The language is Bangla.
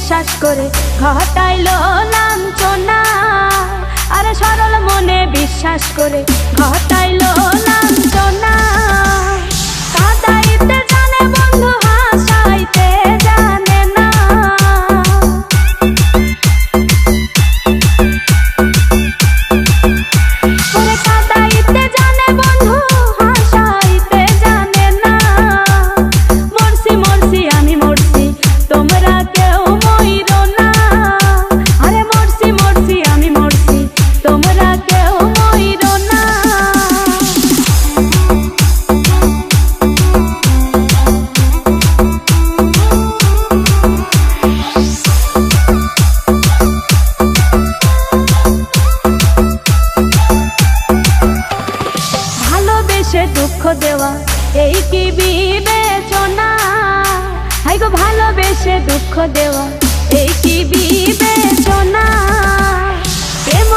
বিশ্বাস করে ঘটাইলো লাঞ্ছনা। আরে সরল মনে বিশ্বাস করে ঘটাইলো লাঞ্ছনা। কাঁদাইতে জানে বন্ধু হাসাইতে জানে না। ওরে কাঁদাইতে জানে বন্ধু হাসাইতে জানে না। মরছি মরছি আমি মরছি তোমরা কেউ মইরো না। আরে মরছি মরছি আমি মরছি তোমরা কেউ মইরো না। ভালোবেসে দুঃখ দেওয়া এই কি বিবেচনা? হাই গো ভালোবেসে দুঃখ দেওয়া এই কি বিবেচনা? প্রেম